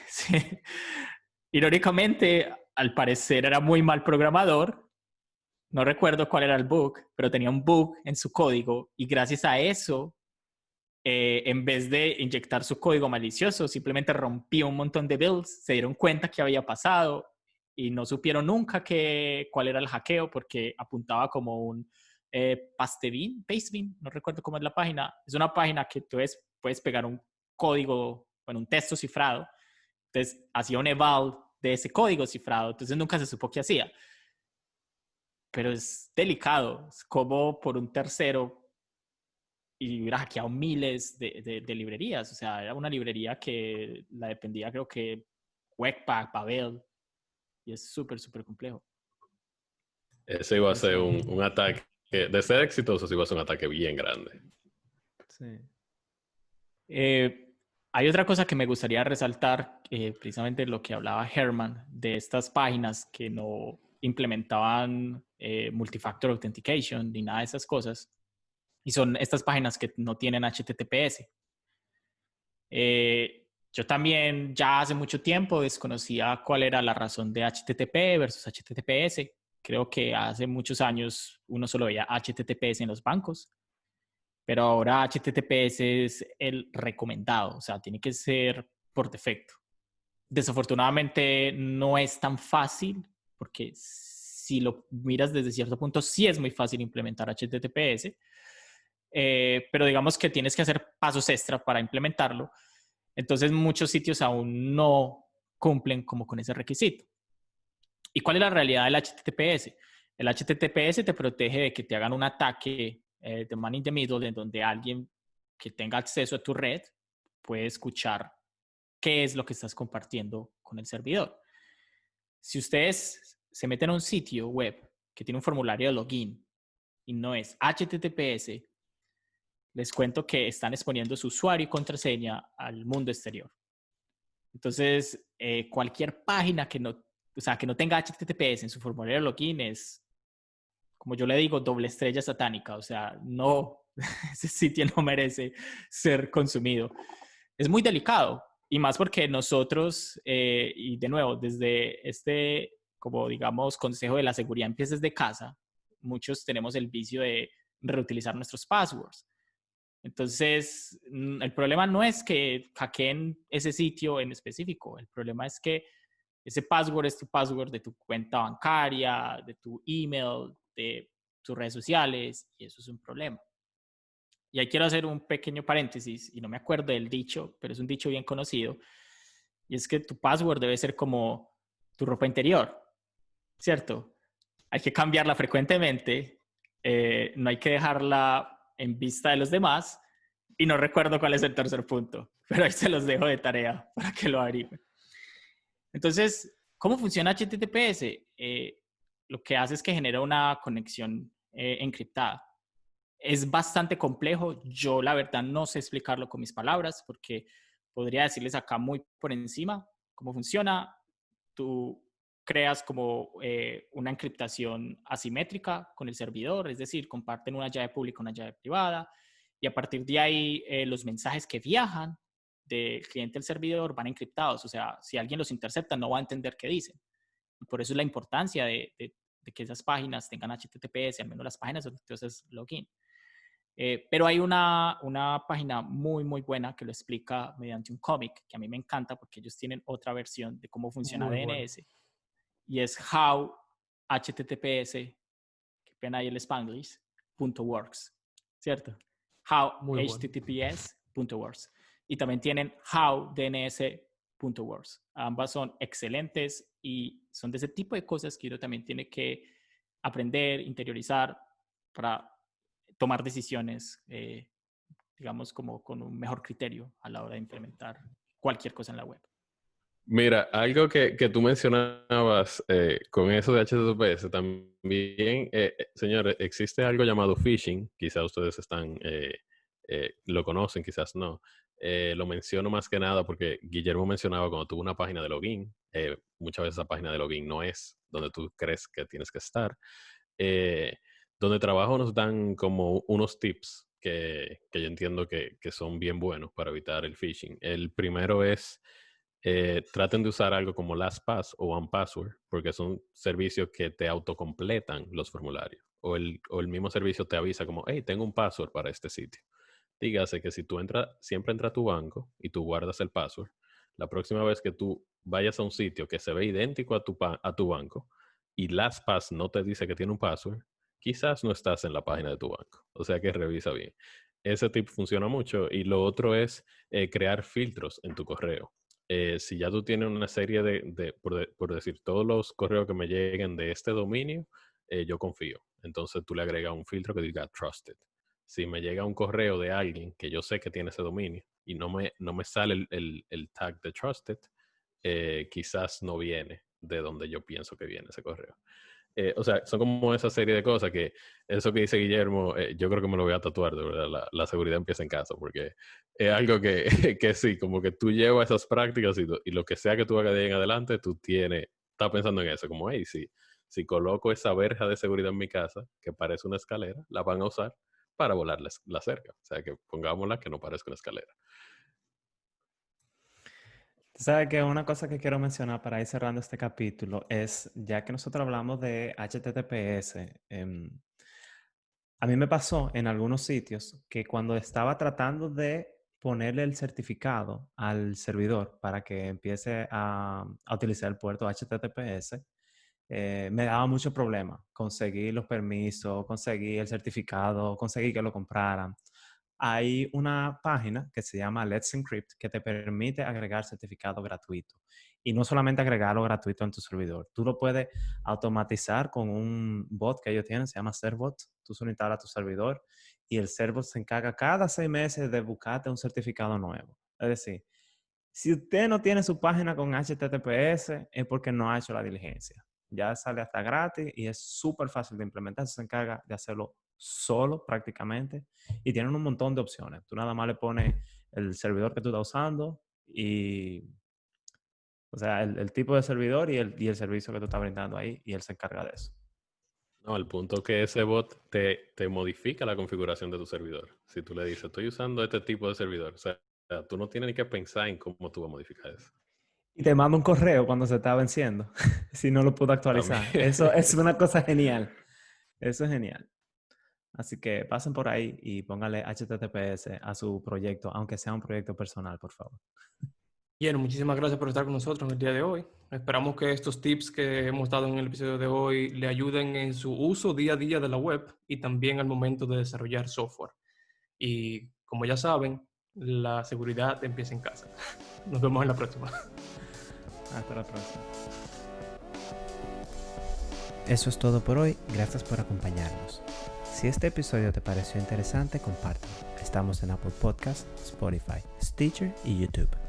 Speaker 3: Sí. Irónicamente, al parecer era muy mal programador, no recuerdo cuál era el bug, pero tenía un bug en su código y gracias a eso, en vez de inyectar su código malicioso, simplemente rompió un montón de builds, se dieron cuenta que había pasado y no supieron nunca cuál era el hackeo porque apuntaba como un Pastebin, no recuerdo cómo es la página. Es una página que tú puedes pegar un código, bueno, un texto cifrado. Entonces hacía un eval de ese código cifrado, entonces nunca se supo qué hacía. Pero es delicado, es como por un tercero y hubiera hackeado miles de librerías. O sea, era una librería que la dependía, creo que Webpack, Babel, y es súper, súper complejo.
Speaker 5: Ese iba a ser un ataque, de ser exitoso, sí iba a ser un ataque bien grande.
Speaker 2: Sí.
Speaker 3: Hay otra cosa que me gustaría resaltar, precisamente lo que hablaba Herman, de estas páginas que no implementaban multifactor authentication ni nada de esas cosas. Y son estas páginas que no tienen HTTPS. Yo también ya hace mucho tiempo desconocía cuál era la razón de HTTP versus HTTPS. Creo que hace muchos años uno solo veía HTTPS en los bancos, pero ahora HTTPS es el recomendado, o sea, tiene que ser por defecto. Desafortunadamente no es tan fácil, porque si lo miras desde cierto punto, sí es muy fácil implementar HTTPS, pero digamos que tienes que hacer pasos extra para implementarlo. Entonces muchos sitios aún no cumplen como con ese requisito. ¿Y cuál es la realidad del HTTPS? El HTTPS te protege de que te hagan un ataque de man in the middle, en donde alguien que tenga acceso a tu red puede escuchar qué es lo que estás compartiendo con el servidor. Si ustedes se meten a un sitio web que tiene un formulario de login y no es HTTPS, les cuento que están exponiendo su usuario y contraseña al mundo exterior. Entonces, cualquier página que no tenga HTTPS en su formulario de login es, como yo le digo, doble estrella satánica. O sea, no, ese sitio no merece ser consumido. Es muy delicado, y más porque nosotros, y de nuevo, desde este como digamos, consejo de la seguridad empieza desde casa, muchos tenemos el vicio de reutilizar nuestros passwords. Entonces, el problema no es que hackeen ese sitio en específico, el problema es que ese password es tu password de tu cuenta bancaria, de tu email, de tus redes sociales, y eso es un problema. Y ahí quiero hacer un pequeño paréntesis, y no me acuerdo del dicho, pero es un dicho bien conocido, y es que tu password debe ser como tu ropa interior, ¿cierto? Hay que cambiarla frecuentemente, no hay que dejarla en vista de los demás, y no recuerdo cuál es el tercer punto, pero ahí se los dejo de tarea para que lo averigüen. Entonces, ¿cómo funciona HTTPS? Lo que hace es que genera una conexión encriptada. Es bastante complejo. Yo, la verdad, no sé explicarlo con mis palabras porque podría decirles acá muy por encima cómo funciona. Tú creas como una encriptación asimétrica con el servidor, es decir, comparten una llave pública, una llave privada, y a partir de ahí los mensajes que viajan del cliente al servidor van encriptados. O sea, si alguien los intercepta, no va a entender qué dicen. Y por eso es la importancia de que esas páginas tengan HTTPS, al menos las páginas donde tú haces login. Pero hay una página muy, muy buena que lo explica mediante un cómic, que a mí me encanta porque ellos tienen otra versión de cómo funciona
Speaker 4: Muy
Speaker 3: DNS.
Speaker 4: bueno.
Speaker 3: Y es how HTTPS, qué pena ahí el Spanglish, .works, ¿cierto? How
Speaker 4: Muy bueno.
Speaker 3: HTTPS.works. Y también tienen how DNS.works. Ambas son excelentes y son de ese tipo de cosas que uno también tiene que aprender, interiorizar para tomar decisiones, digamos, como con un mejor criterio a la hora de implementar cualquier cosa en la web.
Speaker 5: Mira, algo que tú mencionabas con eso de HTTPS también, señores, existe algo llamado phishing, quizás ustedes lo conocen, quizás no. Lo menciono más que nada porque Guillermo mencionaba cuando tuvo una página de login, muchas veces esa página de login no es donde tú crees que tienes que estar. Donde trabajo nos dan como unos tips que yo entiendo que son bien buenos para evitar el phishing. El primero es traten de usar algo como LastPass o OnePassword, porque son servicios que te autocompletan los formularios. O el mismo servicio te avisa como, hey, tengo un password para este sitio. Dígase que si tú siempre entras a tu banco y tú guardas el password, la próxima vez que tú vayas a un sitio que se ve idéntico a tu banco y LastPass no te dice que tiene un password, quizás no estás en la página de tu banco. O sea que revisa bien. Ese tip funciona mucho. Y lo otro es crear filtros en tu correo. Si ya tú tienes una serie por decir, todos los correos que me lleguen de este dominio, yo confío. Entonces tú le agregas un filtro que diga trusted. Si me llega un correo de alguien que yo sé que tiene ese dominio y no me sale el tag de trusted, quizás no viene de donde yo pienso que viene ese correo. O sea, son como esa serie de cosas que eso que dice Guillermo, yo creo que me lo voy a tatuar, de verdad, la seguridad empieza en casa, porque es algo que, que sí, como que tú llevas esas prácticas y lo que sea que tú hagas de ahí en adelante, estás pensando en eso, como, hey, si coloco esa verja de seguridad en mi casa, que parece una escalera, la van a usar para volar la cerca. O sea, que pongámosla que no parezca una escalera.
Speaker 2: Tú sabes que una cosa que quiero mencionar para ir cerrando este capítulo es, ya que nosotros hablamos de HTTPS, a mí me pasó en algunos sitios que cuando estaba tratando de ponerle el certificado al servidor para que empiece a utilizar el puerto HTTPS, me daba mucho problema conseguir los permisos, conseguir el certificado, conseguir que lo compraran. Hay una página que se llama Let's Encrypt que te permite agregar certificado gratuito. Y no solamente agregarlo gratuito en tu servidor. Tú lo puedes automatizar con un bot que ellos tienen, se llama Servbot. Tú solo instalas tu servidor y el Servbot se encarga cada 6 meses de buscarte un certificado nuevo. Es decir, si usted no tiene su página con HTTPS es porque no ha hecho la diligencia. Ya sale hasta gratis y es súper fácil de implementar. Se encarga de hacerlo solo prácticamente y tienen un montón de opciones. Tú nada más le pones el servidor que tú estás usando y, o sea, el tipo de servidor y el servicio que tú estás brindando ahí y él se encarga de eso.
Speaker 5: No, al punto que ese bot te modifica la configuración de tu servidor. Si tú le dices, estoy usando este tipo de servidor, o sea, tú no tienes ni que pensar en cómo tú vas a modificar eso.
Speaker 2: Y te manda un correo cuando se está venciendo, si no lo pudo actualizar.
Speaker 5: También.
Speaker 2: Eso es una cosa genial. Eso es genial. Así que pasen por ahí y póngale HTTPS a su proyecto, aunque sea un proyecto personal, por favor.
Speaker 4: Bien, muchísimas gracias por estar con nosotros en el día de hoy. Esperamos que estos tips que hemos dado en el episodio de hoy le ayuden en su uso día a día de la web y también al momento de desarrollar software. Y como ya saben, la seguridad empieza en casa. Nos vemos en la próxima.
Speaker 2: Hasta la próxima.
Speaker 1: Eso es todo por hoy, gracias por acompañarnos. Si este episodio te pareció interesante, compártelo. Estamos en Apple Podcasts, Spotify, Stitcher y YouTube.